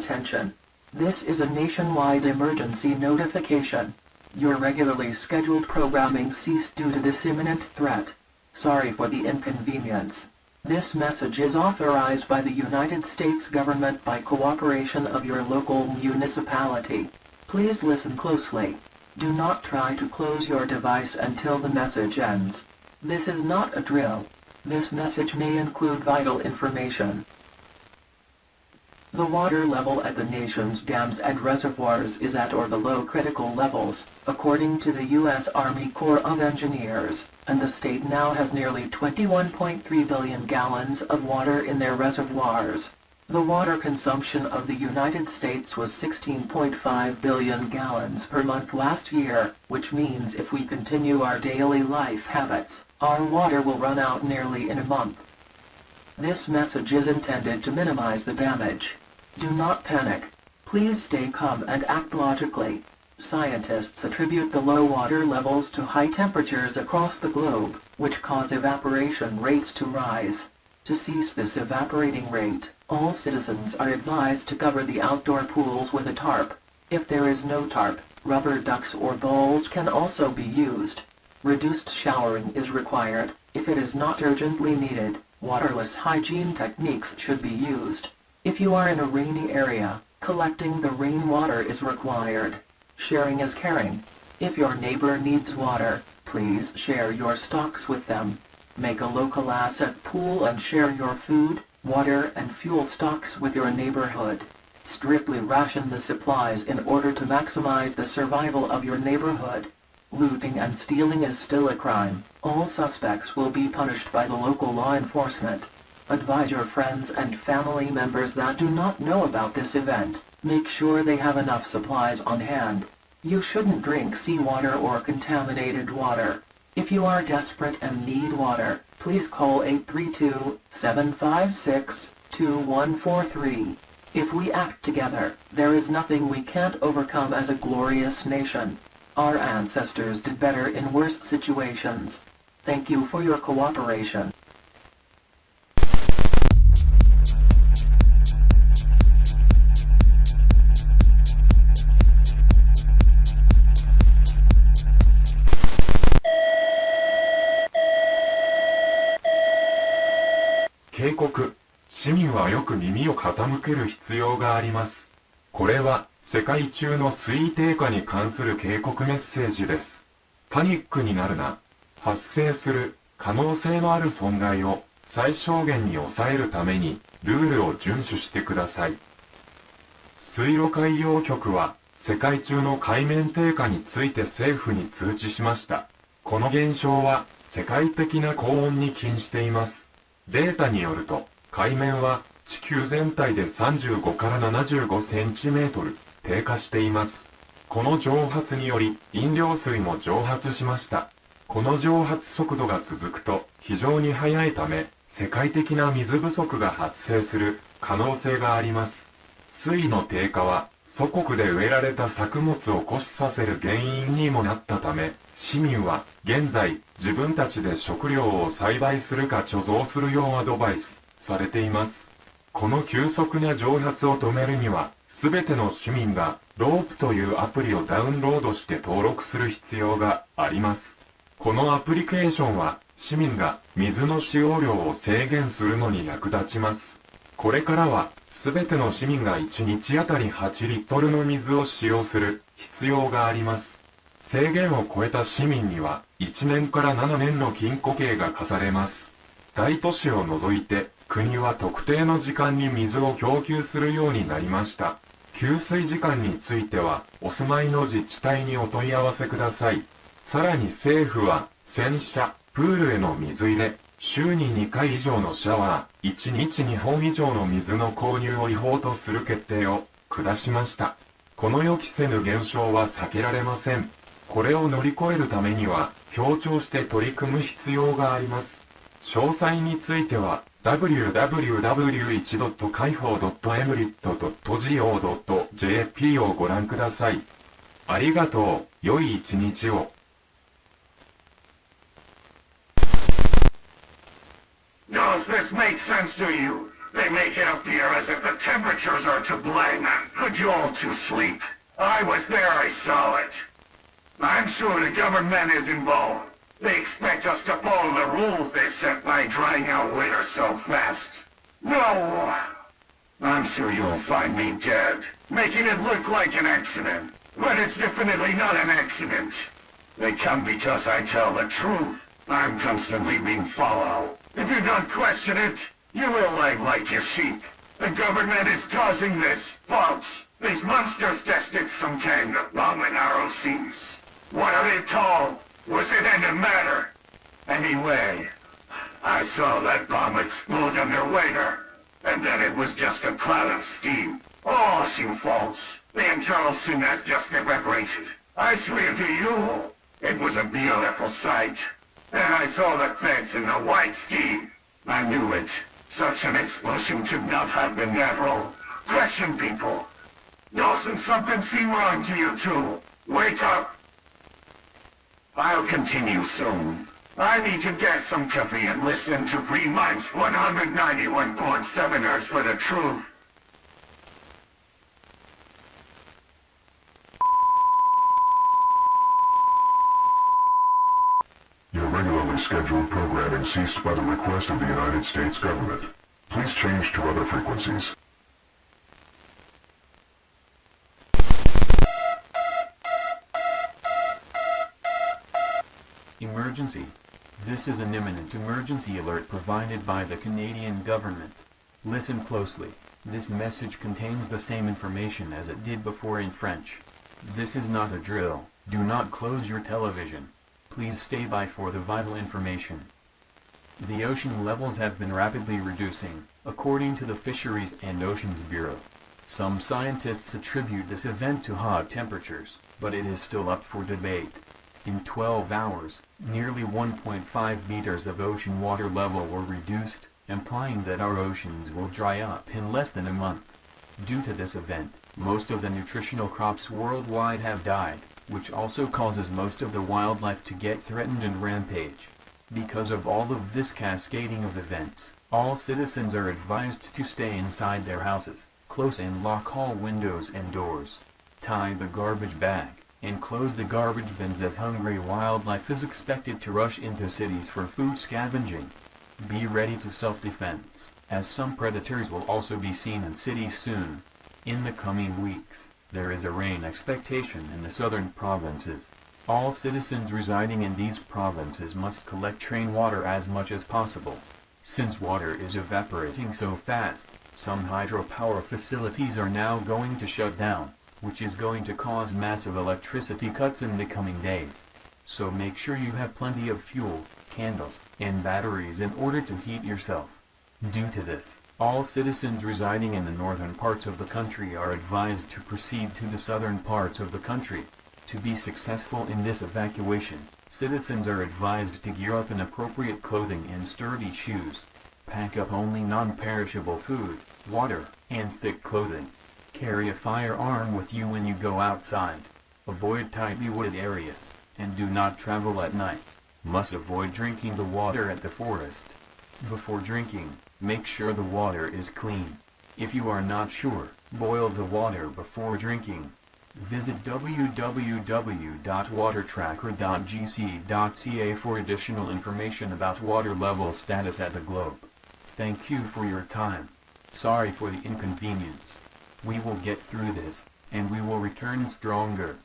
attention. This is a nationwide emergency notification. Your regularly scheduled programming ceased due to this imminent threat. Sorry for the inconvenience. This message is authorized by the United States government by cooperation of your local municipality. Please listen closely. Do not try to close your device until the message ends. This is not a drill. This message may include vital information. The water level at the nation's dams and reservoirs is at or below critical levels, according to the U.S. Army Corps of Engineers, and the state now has nearly 21.3 billion gallons of water in their reservoirs. The water consumption of the United States was 16.5 billion gallons per month last year, which means if we continue our daily life habits, our water will run out nearly in a month. This message is intended to minimize the damage. Do not panic. Please stay calm and act logically. Scientists attribute the low water levels to high temperatures across the globe, which cause evaporation rates to rise. To cease this evaporating rate, all citizens are advised to cover the outdoor pools with a tarp. If there is no tarp, rubber ducks or bowls can also be used. Reduced showering is required. If it is not urgently needed, waterless hygiene techniques should be used. If you are in a rainy area, collecting the rainwater is required. Sharing is caring. If your neighbor needs water, please share your stocks with them. Make a local asset pool and share your food, water and fuel stocks with your neighborhood. Strictly ration the supplies in order to maximize the survival of your neighborhood. Looting and stealing is still a crime. All suspects will be punished by the local law enforcement. Advise your friends and family members that do not know about this event. Make sure they have enough supplies on hand. You shouldn't drink seawater or contaminated water. If you are desperate and need water, please call 832-756-2143. If we act together, there is nothing we can't overcome as a glorious nation. Our ancestors did better in worse situations. Thank you for your cooperation.警告。市民はよく耳を傾ける必要があります。これは世界中の水位低下に関する警告メッセージです。パニックになるな。発生する可能性のある損害を最小限に抑えるためにルールを遵守してください。水路海洋局は世界中の海面低下について政府に通知しました。この現象は世界的な高温に起因しています。データによると、海面は地球全体で35から75センチメートル低下しています。この蒸発により飲料水も蒸発しました。この蒸発速度が続くと非常に速いため、世界的な水不足が発生する可能性があります。水位の低下は祖国で植えられた作物を枯死させる原因にもなったため、市民は現在自分たちで食料を栽培するか貯蔵するようアドバイスされています。この急速な蒸発を止めるには、すべての市民がロープというアプリをダウンロードして登録する必要があります。このアプリケーションは市民が水の使用量を制限するのに役立ちます。これからはすべての市民が1日あたり8リットルの水を使用する必要があります。制限を超えた市民には1年から7年の禁錮刑が課されます。大都市を除いて国は特定の時間に水を供給するようになりました。給水時間についてはお住まいの自治体にお問い合わせください。さらに政府は洗車、プールへの水入れ、週に2回以上のシャワー、1日2本以上の水の購入を違法とする決定を下しました。この予期せぬ現象は避けられません。これを乗り越えるためには協調して取り組む必要があります。詳細については www.𝚎𝚑𝚒𝚎𝚑𝚒𝚑.go.jp をご覧ください。ありがとう。良い一日を。Does this make sense to you? They make it appear as if the temperatures are to blame and put you all to sleep. I was there, I saw it. I'm sure the government is involved. They expect us to follow the rules they set by drying out winter so fast. No! I'm sure you'll find me dead, making it look like an accident. But it's definitely not an accident. They come because I tell the truth. I'm constantly being followed. If you don't question it, you will lie like your sheep. The government is causing this. False. These monsters tested some kind of bomb in our oceans. What are they called? Was it any matter? Anyway, I saw that bomb explode under water, and then it was just a cloud of steam. All seemed false. The internal scene has just evaporated. I swear to you, it was a beautiful sight. And I saw the fence in the white steam. I knew it. Such an explosion could not have been natural. Question, people. Doesn't something seem wrong to you too? Wake up! I'll continue soon. I need to get some coffee and listen to Free Minds 191.7ers for the truth. Your regularly scheduled programming ceased by the request of the United States government. Please change to other frequencies. Emergency. This is an imminent emergency alert provided by the Canadian government. Listen closely. This message contains the same information as it did before in French. This is not a drill. Do not close your television. Please stay by for the vital information. The ocean levels have been rapidly reducing, according to the Fisheries and Oceans Bureau. Some scientists attribute this event to hot temperatures, but it is still up for debate. In 12 hours, nearly 1.5 meters of ocean water level were reduced, implying that our oceans will dry up in less than a month. Due to this event, most of the nutritional crops worldwide have died, which also causes most of the wildlife to get threatened and rampage. Because of all of this cascading of events, all citizens are advised to stay inside their houses, close and lock all windows and doors. Tie the garbage bag, and close the garbage bins as hungry wildlife is expected to rush into cities for food scavenging. Be ready to self-defense, as some predators will also be seen in cities soon. In the coming weeks, there is a rain expectation in the southern provinces. All citizens residing in these provinces must collect rainwater as much as possible. Since water is evaporating so fast, some hydropower facilities are now going to shut down, which is going to cause massive electricity cuts in the coming days. So make sure you have plenty of fuel, candles, and batteries in order to heat yourself. Due to this, all citizens residing in the northern parts of the country are advised to proceed to the southern parts of the country. To be successful in this evacuation, citizens are advised to gear up in appropriate clothing and sturdy shoes. Pack up only non-perishable food, water, and thick clothing. Carry a firearm with you when you go outside. Avoid tightly wooded areas, and do not travel at night. Must avoid drinking the water at the forest. Before drinking, make sure the water is clean. If you are not sure, boil the water before drinking. Visit www.watertracker.gc.ca for additional information about water level status at the globe. Thank you for your time. Sorry for the inconvenience. We will get through this, and we will return stronger.